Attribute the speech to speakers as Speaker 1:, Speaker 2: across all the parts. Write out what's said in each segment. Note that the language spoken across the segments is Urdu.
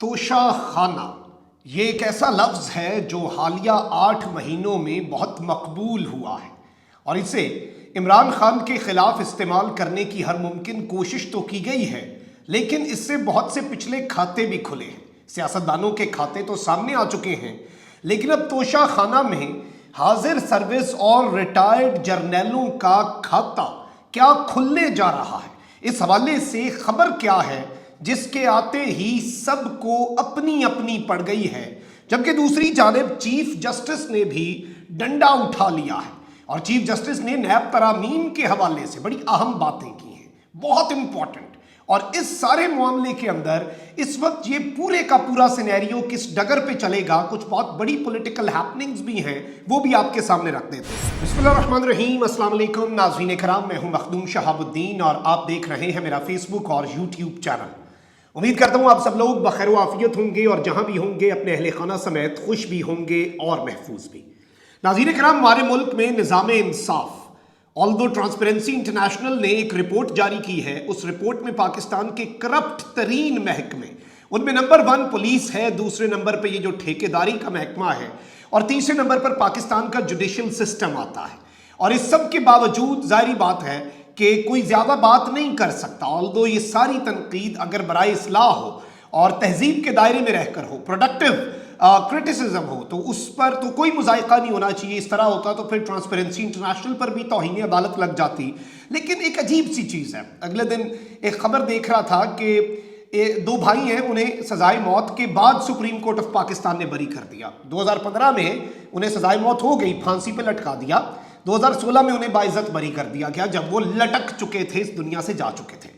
Speaker 1: توشہ خانہ یہ ایک ایسا لفظ ہے جو حالیہ 8 مہینوں میں بہت مقبول ہوا ہے اور اسے عمران خان کے خلاف استعمال کرنے کی ہر ممکن کوشش تو کی گئی ہے، لیکن اس سے بہت سے پچھلے کھاتے بھی کھلے ہیں۔ سیاستدانوں کے کھاتے تو سامنے آ چکے ہیں، لیکن اب توشہ خانہ میں حاضر سروس اور ریٹائرڈ جرنیلوں کا کھاتا کیا کھلنے جا رہا ہے؟ اس حوالے سے خبر کیا ہے جس کے آتے ہی سب کو اپنی اپنی پڑ گئی ہے، جبکہ دوسری جانب چیف جسٹس نے بھی ڈنڈا اٹھا لیا ہے اور چیف جسٹس نے نیب ترامیم کے حوالے سے بڑی اہم باتیں کی ہیں، بہت امپورٹنٹ۔ اور اس سارے معاملے کے اندر اس وقت یہ پورے کا پورا سینیریو کس ڈگر پہ چلے گا، کچھ بہت بڑی پولیٹیکل ہیپننگز بھی ہیں، وہ بھی آپ کے سامنے رکھ دیتے ہیں۔ بسم اللہ الرحمن الرحیم، السلام علیکم ناظرین کرام، میں ہوں مخدوم شہاب الدین اور آپ دیکھ رہے ہیں میرا فیس بک اور یوٹیوب چینل۔ امید کرتا ہوں آپ سب لوگ بخیر و عافیت ہوں گے اور جہاں بھی ہوں گے اپنے اہل خانہ سمیت خوش بھی ہوں گے اور محفوظ بھی۔ ناظرین کرام، ہمارے ملک میں نظام انصاف آلدو ٹرانسپیرنسی انٹرنیشنل نے ایک رپورٹ جاری کی ہے۔ اس رپورٹ میں پاکستان کے کرپٹ ترین محکمے، ان میں نمبر 1 پولیس ہے، دوسرے نمبر پہ یہ جو ٹھیکیداری کا محکمہ ہے اور تیسرے نمبر پر پاکستان کا جوڈیشل سسٹم آتا ہے۔ اور اس سب کے باوجود ظاہری بات ہے کہ کوئی زیادہ بات نہیں کر سکتا، آلدو یہ ساری تنقید اگر برائے اصلاح ہو اور تہذیب کے دائرے میں رہ کر ہو، پروڈکٹیو کرٹیسزم ہو، تو اس پر تو کوئی مذائقہ نہیں ہونا چاہیے۔ اس طرح ہوتا تو پھر ٹرانسپیرنسی انٹرنیشنل پر بھی توہین عدالت لگ جاتی۔ لیکن ایک عجیب سی چیز ہے، اگلے دن ایک خبر دیکھ رہا تھا کہ 2 بھائی ہیں، انہیں سزائے موت کے بعد سپریم کورٹ آف پاکستان نے بری کر دیا۔ 2015 میں انہیں سزائے موت ہو گئی، پھانسی پہ لٹکا دیا۔ 2016 میں انہیں باعزت بری کر دیا گیا جب وہ لٹک چکے تھے، اس دنیا سے جا چکے تھے۔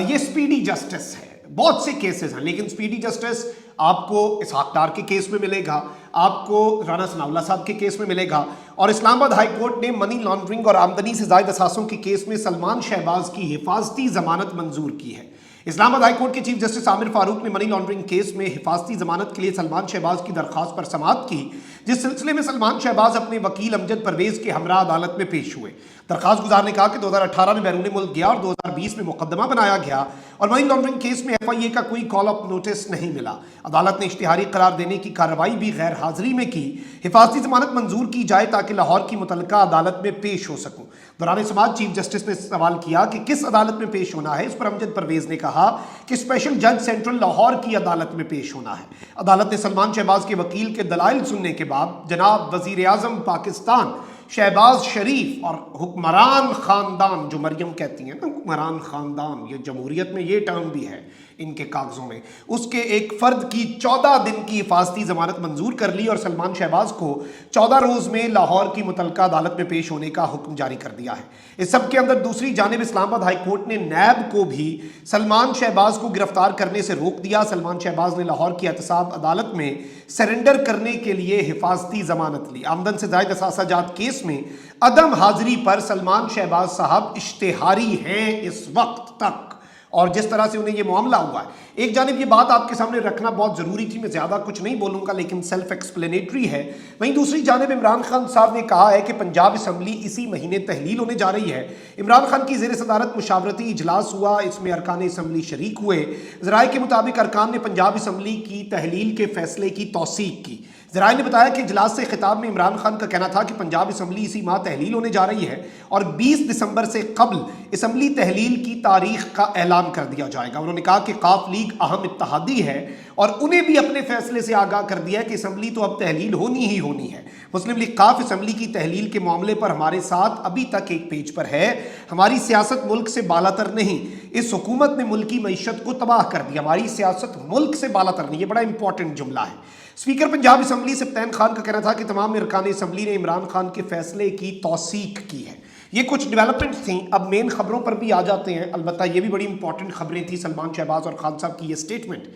Speaker 1: یہ سپیڈی جسٹس ہے، بہت سے کیسز ہیں، لیکن سپیڈی جسٹس آپ کو اسحاق ڈار کے کیس میں ملے گا، آپ کو رانا ثناء اللہ صاحب کے کیس میں ملے گا، اور اسلام آباد ہائی کورٹ نے منی لانڈرنگ اور آمدنی سے زائد اثاثوں کے کیس میں سلمان شہباز کی حفاظتی ضمانت منظور کی ہے۔ اسلام آباد ہائی کورٹ کے چیف جسٹس عامر فاروق نے منی لانڈرنگ کیس میں حفاظتی ضمانت کے لیے سلمان شہباز کی درخواست پر سماعت کی، جس سلسلے میں سلمان شہباز اپنے وکیل امجد پرویز کے ہمراہ عدالت میں پیش ہوئے۔ درخواست گزار نے کہا کہ 2018 میں بیرون ملک گیا اور 2020 میں مقدمہ بنایا گیا اور منی لانڈرنگ کیس میں FIA کا کوئی کال اپ نوٹس نہیں ملا۔ عدالت نے اشتہاری قرار دینے کی کارروائی بھی غیر حاضری میں کی۔ حفاظتی ضمانت منظور کی جائے تاکہ لاہور کی متعلقہ عدالت میں پیش ہو سکوں۔ دوران سماعت چیف جسٹس نے سوال کیا کہ کس عدالت میں پیش ہونا ہے۔ اس پر امجد پرویز نے کہا کہ اسپیشل جج سینٹرل لاہور کی عدالت میں پیش ہونا ہے۔ عدالت نے سلمان شہباز کے وکیل کے دلائل سننے کے بعد جناب وزیر اعظم پاکستان شہباز شریف اور حکمران خاندان، جو مریم کہتی ہیں نا حکمران خاندان، یہ جمہوریت میں یہ ٹرم بھی ہے ان کے کاغذوں میں، اس کے ایک فرد کی 14 دن کی حفاظتی ضمانت منظور کر لی اور سلمان شہباز کو 14 روز میں لاہور کی متعلقہ عدالت میں پیش ہونے کا حکم جاری کر دیا ہے۔ اس سب کے اندر دوسری جانب اسلام آباد ہائی کورٹ نے نیب کو بھی سلمان شہباز کو گرفتار کرنے سے روک دیا۔ سلمان شہباز نے لاہور کی احتساب عدالت میں سرنڈر کرنے کے لیے حفاظتی ضمانت لی۔ آمدن سے زائد اثاثہ جات کیس میں عدم حاضری پر سلمان شہباز صاحب اشتہاری ہیں اس وقت تک، اور جس طرح سے انہیں یہ معاملہ ہوا ہے، ایک جانب یہ بات آپ کے سامنے رکھنا بہت ضروری تھی، میں زیادہ کچھ نہیں بولوں گا لیکن سیلف ایکسپلینیٹری ہے۔ وہیں دوسری جانب عمران خان صاحب نے کہا ہے کہ پنجاب اسمبلی اسی مہینے تحلیل ہونے جا رہی ہے۔ عمران خان کی زیر صدارت مشاورتی اجلاس ہوا، اس میں ارکان اسمبلی شریک ہوئے۔ ذرائع کے مطابق ارکان نے پنجاب اسمبلی کی تحلیل کے فیصلے کی توثیق کی۔ ذرائع نے بتایا کہ اجلاس سے خطاب میں عمران خان کا کہنا تھا کہ پنجاب اسمبلی اسی ماہ تحلیل ہونے جا رہی ہے اور 20 دسمبر سے قبل اسمبلی تحلیل کی تاریخ کا اعلان کر دیا جائے گا۔ انہوں نے کہا کہ ق لیگ اہم اتحادی ہے اور انہیں بھی اپنے فیصلے سے آگاہ کر دیا ہے کہ اسمبلی تو اب تحلیل ہونی ہی ہونی ہے۔ مسلم لیگ ق اسمبلی کی تحلیل کے معاملے پر ہمارے ساتھ ابھی تک ایک پیج پر ہے۔ ہماری سیاست ملک سے بالاتر نہیں، اس حکومت نے ملکی معیشت کو تباہ کر دیا۔ ہماری سیاست ملک سے بالاتر نہیں، یہ بڑا امپورٹنٹ جملہ ہے۔ اسپیکر پنجاب اسمبلی سبطین خان کا کہنا تھا کہ تمام ارکان اسمبلی نے عمران خان کے فیصلے کی توثیق کی ہے۔ یہ کچھ ڈیولپمنٹ تھیں، اب مین خبروں پر بھی آ جاتے ہیں۔ البتہ یہ بھی بڑی امپورٹنٹ خبریں تھیں، سلمان شہباز اور خان صاحب کی یہ سٹیٹمنٹ۔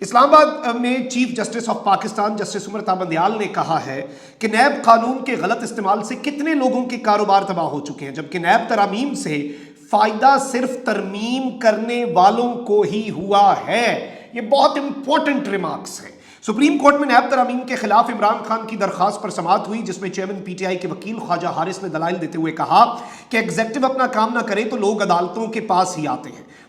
Speaker 1: اسلام آباد میں chief justice of Pakistan justice Umar Ata Bandial نے کہا ہے کہ نیب قانون کے غلط استعمال سے کتنے لوگوں کے کاروبار تباہ ہو چکے ہیں، جبکہ نیب ترامیم سے فائدہ صرف ترمیم کرنے والوں کو ہی ہوا ہے۔ یہ بہت امپورٹنٹ ریمارکس ہیں۔ سپریم کورٹ میں نیب ترامیم کے خلاف عمران خان کی درخواست پر سماعت ہوئی، جس میں چیئرمین PTI کے وکیل خواجہ حارث نے دلائل دیتے ہوئے کہا کہ ایگزیکٹو اپنا کام نہ کرے تو لوگ عدالتوں کے پاس ہی آتے ہیں۔